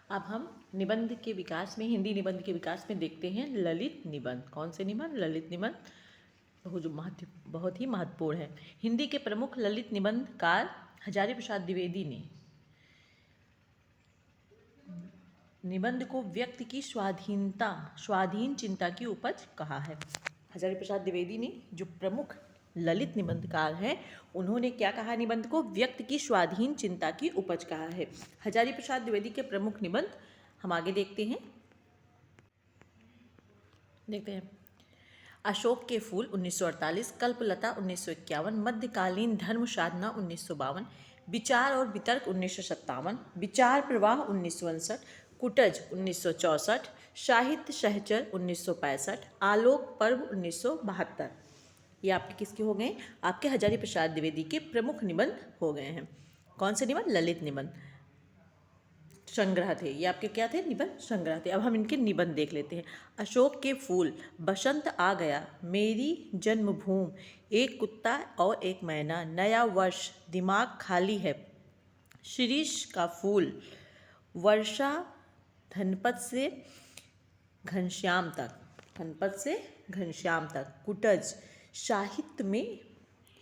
अब हम निबंध के विकास में, हिंदी निबंध के विकास में देखते हैं ललित निबंध। कौन से निबंध? ललित निबंध, बहुत ही महत्वपूर्ण है। हिंदी के प्रमुख ललित निबंधकार हजारी प्रसाद द्विवेदी ने निबंध को व्यक्ति की स्वाधीन चिंता की उपज कहा है। हजारी प्रसाद द्विवेदी ने, जो प्रमुख ललित निबंधकार हैं, उन्होंने क्या कहा? निबंध को व्यक्ति की स्वाधीन चिंता की उपज कहा है। हजारी प्रसाद द्विवेदी के प्रमुख निबंध हम आगे देखते हैं। अशोक के फूल 1948, कल्पलता 1951, मध्यकालीन धर्म साधना 1952, विचार और वितर्क 1957, विचार प्रवाह 1959, कुटज 1964, साहित्य सहचर 1965, आलोक पर्व 1972। ये आपके किसके हो गए? आपके हजारी प्रसाद द्विवेदी के प्रमुख निबंध हो गए हैं। कौन से निबंध? ललित निबंध संग्रह थे। ये आपके क्या थे? निबंध संग्रह थे। अब हम इनके निबंध देख लेते हैं। अशोक के फूल, बसंत आ गया, मेरी जन्मभूमि, एक कुत्ता और एक मैना, नया वर्ष, दिमाग खाली है, शिरीष का फूल, वर्षा, धनपत से घनश्याम तक, कुटज, साहित्य में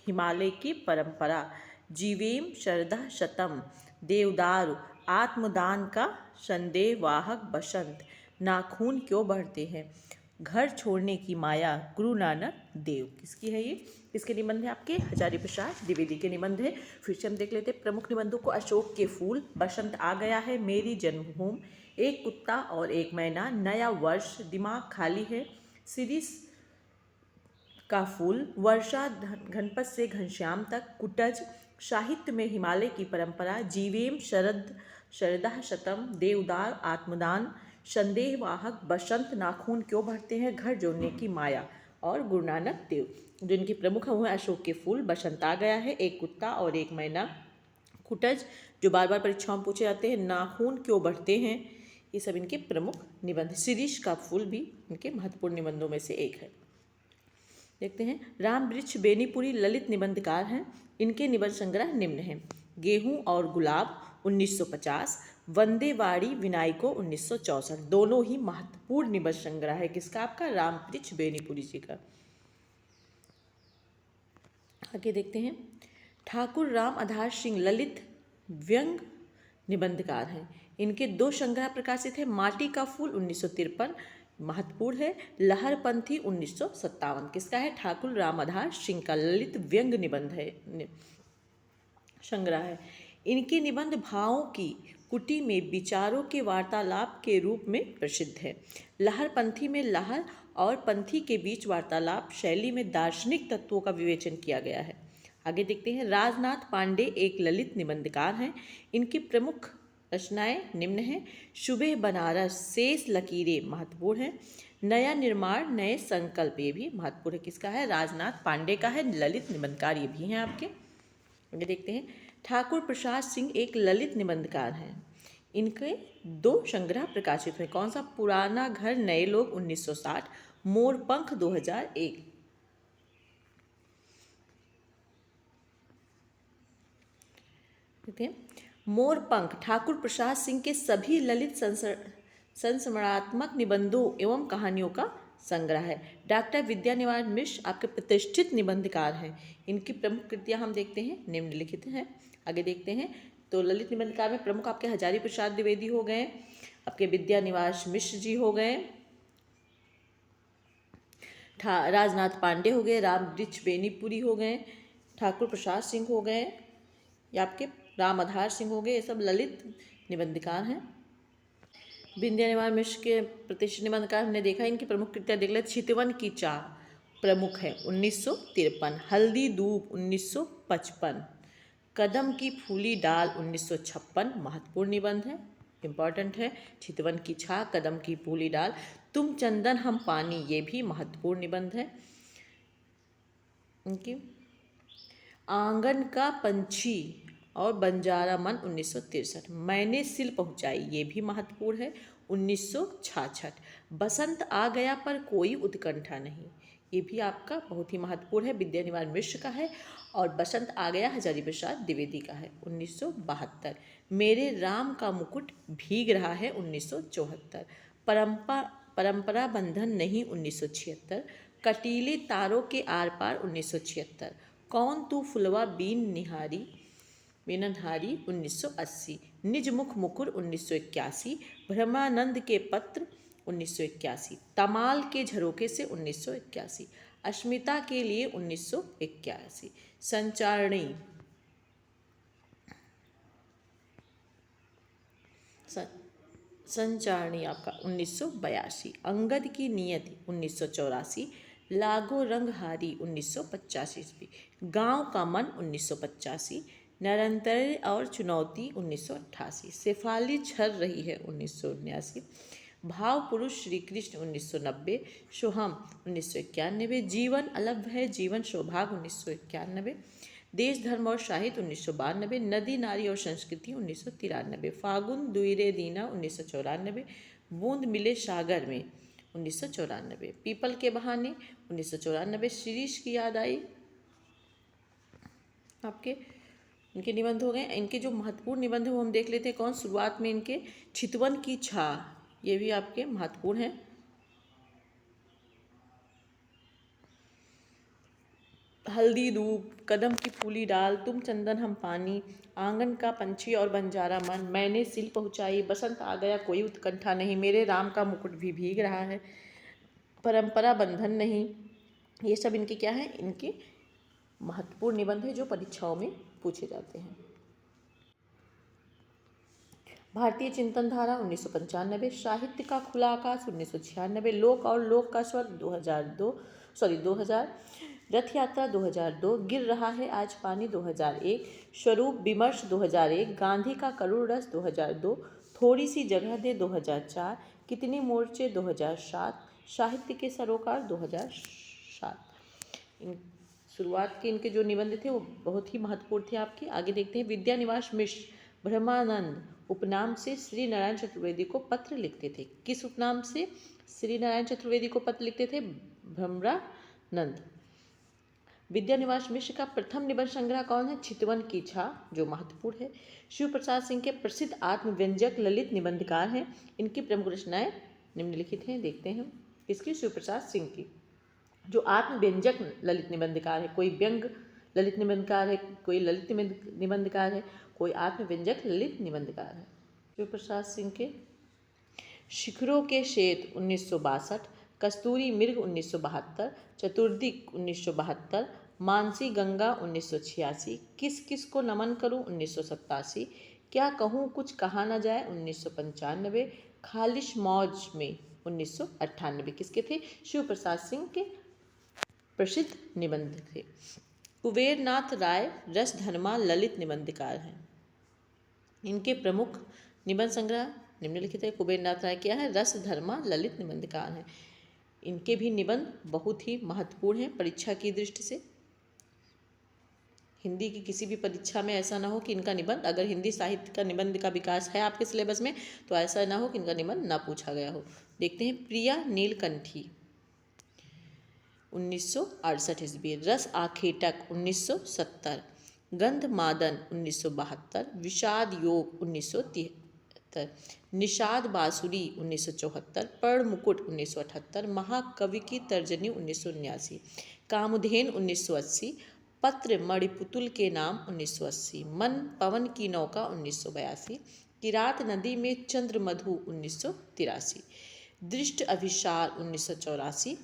हिमालय की परंपरा, जीवेम शरदः शतम, देवदारू, आत्मदान का संदेहवाहक बसंत, नाखून क्यों बढ़ते हैं, घर छोड़ने की माया, गुरु नानक देव। किसकी है ये? इसके निबंध है आपके हजारी प्रसाद द्विवेदी के निबंध है। फिर से हम देख लेते हैं प्रमुख निबंधों को। अशोक के फूल, बसंत आ गया है, मेरी जन्मभूमि, एक कुत्ता और एक मैना, नया वर्ष, दिमाग खाली है, शिरीष का फूल, वर्षा, घनपत से घनश्याम तक, कुटज, साहित्य में हिमालय की परंपरा, जीवेम शरदः शतम, देवदार, आत्मदान, संदेहवाहक बसंत, नाखून क्यों बढ़ते हैं, घर जोड़ने की माया, और गुरु नानक देव। जो इनके प्रमुख हैं वो है अशोक के फूल, बसंत आ गया है, एक कुत्ता और एक मैना, कुटज, जो बार बार परीक्षाओं में पूछे जाते हैं, नाखून क्यों बढ़ते हैं, ये सब इनके प्रमुख निबंध। शिरीष का फूल भी इनके महत्वपूर्ण निबंधों में से एक है। देखते हैं। राम वृक्ष बेनीपुरी ललित निबंधकार हैं। इनके निबंध संग्रह निम्न हैं। गेहूं और गुलाब 1950, वंदेवाड़ी विनायको 1964। दोनों ही महत्वपूर्ण निबंध संग्रह है। किसका? आपका राम वृक्ष बेनीपुरी जी का। आगे देखते हैं। ठाकुर राम आधार सिंह ललित व्यंग निबंधकार हैं। इनके दो संग्रह प्रकाशित है। माटी का फूल 1953 महत्वपूर्ण है, लहरपंथी 1957। किसका है? ठाकुर राम आधार सिंह का ललित व्यंग निबंध है, संग्रह है। इनके निबंध भावों की कुटी में विचारों के वार्तालाप के रूप में प्रसिद्ध है। लहरपंथी में लहर और पंथी के बीच वार्तालाप शैली में दार्शनिक तत्वों का विवेचन किया गया है। आगे देखते हैं। राजनाथ पांडे एक ललित निबंधकार हैं। इनकी प्रमुख रचनाएं निम्न हैं। सुबह बनारस, शेष लकीरें महत्वपूर्ण है, नया निर्माण, नए संकल्प, ये भी महत्वपूर्ण है। किसका है? राजनाथ पांडे का है, ललित निबंधकार ये भी हैं आपके। आगे देखते हैं। ठाकुर प्रसाद सिंह एक ललित निबंधकार हैं। इनके दो संग्रह प्रकाशित हुए। कौन सा? पुराना घर नए लोग 1960, मोरपंख 2001। देखते हैं। मोरपंख ठाकुर प्रसाद सिंह के सभी ललित संस्मरणात्मक निबंधों एवं कहानियों का संग्रह है। डॉक्टर विद्यानिवास मिश्र आपके प्रतिष्ठित निबंधकार हैं। इनकी प्रमुख कृतियां हम देखते हैं, निम्नलिखित हैं। आगे देखते हैं। तो ललित निबंधकार में प्रमुख आपके हजारी प्रसाद द्विवेदी हो गए, आपके विद्यानिवास मिश्र जी हो गए, राजनाथ पांडे हो गए, राम वृक्ष बेनीपुरी हो गए, ठाकुर प्रसाद सिंह हो गए, या आपके राम आधार सिंह हो गए। ये सब ललित निबंधकार हैं। विद्यानिवास मिश्र के प्रतिष्ठित निबंधकार हमने देखा। इनकी प्रमुख कृतियां देख लेते। चितवन की चाह प्रमुख है 1953, हल्दी दूब 1955, कदम की फूली डाल 1956 महत्वपूर्ण निबंध है, इम्पॉर्टेंट है। चितवन की छाह, कदम की फूली डाल, तुम चंदन हम पानी, ये भी महत्वपूर्ण निबंध है। उनकी आंगन का पंछी और बंजारा मन 1963, मैंने सिल पहुंचाई, ये भी महत्वपूर्ण है, 1966। बसंत आ गया पर कोई उत्कंठा नहीं, ये भी आपका बहुत ही महत्वपूर्ण है, विद्यानिवास मिश्र का है। और बसंत आ गया हजारी प्रसाद द्विवेदी का है 1972। मेरे राम का मुकुट भीग रहा है 1974। परंपरा बंधन नहीं 1976। कटीले तारों के आर पार 1976। कौन तू फुलवा बीन निहारी मीननहारी 1980। निज मुख मुकुर 1981। ब्रह्मानंद के पत्र 1981। तमाल के झरोखे से 1981। अस्मिता के लिए 1981। संचारणी संचारणी आपका 1982। अंगद की नियति 1984। लागो रंगहारी 1985 ईस्वी। गांव का मन 1985। निरंतर और चुनौती 1988। शेफाली छर रही है 1979। भाव पुरुष श्री कृष्ण 1990। सोहम 1991। जीवन अलभ है जीवन सौभाग्य 1991। देश धर्म और साहित्य 1992। नदी नारी और संस्कृति 1993। फागुन दुईरे दीना 1994। बूंद मिले सागर में 1994। पीपल के बहाने 1994। शिरीष की याद आई। आपके इनके निबंध हो गए। इनके जो महत्वपूर्ण निबंध है वो हम देख लेते हैं कौन। शुरुआत में इनके चितवन की छा, ये भी आपके महत्वपूर्ण है। हल्दी धूप, कदम की फूली डाल, तुम चंदन हम पानी, आंगन का पंछी और बंजारा मन, मैंने सिल पहुँचाई, बसंत आ गया कोई उत्कंठा नहीं, मेरे राम का मुकुट भी भीग रहा है, परंपरा बंधन नहीं। ये सब इनके क्या है, इनके महत्वपूर्ण निबंध है जो परीक्षाओं में पूछे जाते हैं। भारतीय चिंतन धारा 1995। साहित्य का खुला आकाश 1996। लोक और लोक का स्वर 2000। रथ यात्रा 2002। गिर रहा है आज पानी 2001। स्वरूप विमर्श 2001। गांधी का करुण रस 2002। थोड़ी सी जगह दे 2004। कितने मोर्चे 2007। साहित्य के सरोकार 2007। शुरुआत के इनके जो निबंध थे वो बहुत ही महत्वपूर्ण थे आपके। आगे देखते हैं। विद्यानिवास मिश्र ब्रह्मानंद उपनाम से श्री नारायण चतुर्वेदी को पत्र लिखते थे। किस उपनाम से श्री नारायण चतुर्वेदी को पत्र लिखते थे? ब्रह्मानंद। विद्यानिवास मिश्र का प्रथम निबंध संग्रह कौन है? चितवन की छा, जो महत्वपूर्ण है। शिव प्रसाद सिंह के प्रसिद्ध आत्मव्यंजक ललित निबंधकार हैं। इनकी प्रमुख रचनाएं निम्नलिखित हैं, देखते हैं। इसकी शिव प्रसाद सिंह की जो आत्मव्यंजक ललित निबंधकार है, कोई व्यंग ललित निबंधकार है, कोई ललित निबंधकार है, कोई आत्मव्यंजक ललित निबंधकार है। शिव प्रसाद सिंह के शिखरों के शेत 1962। कस्तूरी मृग 1972। चतुर्दिक 1972। मानसी गंगा 1986। किस किस को नमन करूं 1987। क्या कहूँ कुछ कहा न जाए 1995। खालिश मौज में 1998। किसके थे? शिव प्रसाद सिंह के प्रसिद्ध निबंध थे। कुबेरनाथ राय रसधर्मा ललित निबंधकार हैं। इनके प्रमुख निबंध संग्रह निम्नलिखित है। कुबेरनाथ राय क्या है? रसधर्मा ललित निबंधकार हैं। इनके भी निबंध बहुत ही महत्वपूर्ण हैं परीक्षा की दृष्टि से। हिंदी की किसी भी परीक्षा में ऐसा ना हो कि इनका निबंध, अगर हिंदी साहित्य का निबंध का विकास है आपके सिलेबस में तो ऐसा ना हो कि इनका निबंध ना पूछा गया हो। देखते हैं। प्रिया नीलकंठी 1968 ईस्वी। रस आखेटक 1970। गंधमादन 1972। विषाद योग 1973। निषाद बांसुरी 1974। पर्ण मुकुट 1978। महाकवि की तर्जनी 1979। कामधेन 1980। पत्र मणिपुतुल के नाम 1980। मन पवन की नौका 1982। किरात नदी में चंद्रमधु 1983। दृष्ट अभिसार 1984।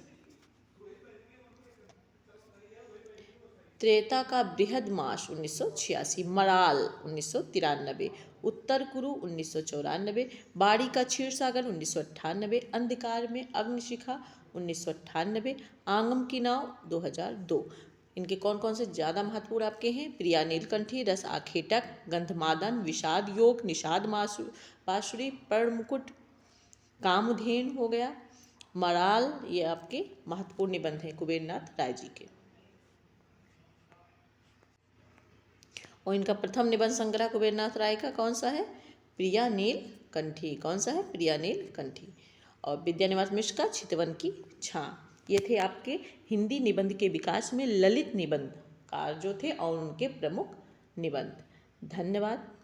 त्रेता का बृहद मास 1986। मराल 1993। उत्तर कुरु 1994। बाड़ी का क्षीरसागर 1998। अंधकार में अग्निशिखा 1998। आंगम की नाव 2002। इनके कौन कौन से ज़्यादा महत्वपूर्ण आपके हैं? प्रिया नीलकंठी, रस आखेटक, गंधमादन, विषाद योग, निषाद बांसुरी, पर्ण मुकुट, कामधेन हो गया, मराल, ये आपके महत्वपूर्ण निबंध हैं कुबेरनाथ राय जी के। और इनका प्रथम निबंध संग्रह कुबेरनाथ राय का कौन सा है? प्रिया नीलकंठी। कौन सा है? प्रिया नीलकंठी। और विद्यानिवास मिश्र का चितवन की छां। ये थे आपके हिंदी निबंध के विकास में ललित निबंधकार जो थे और उनके प्रमुख निबंध। धन्यवाद।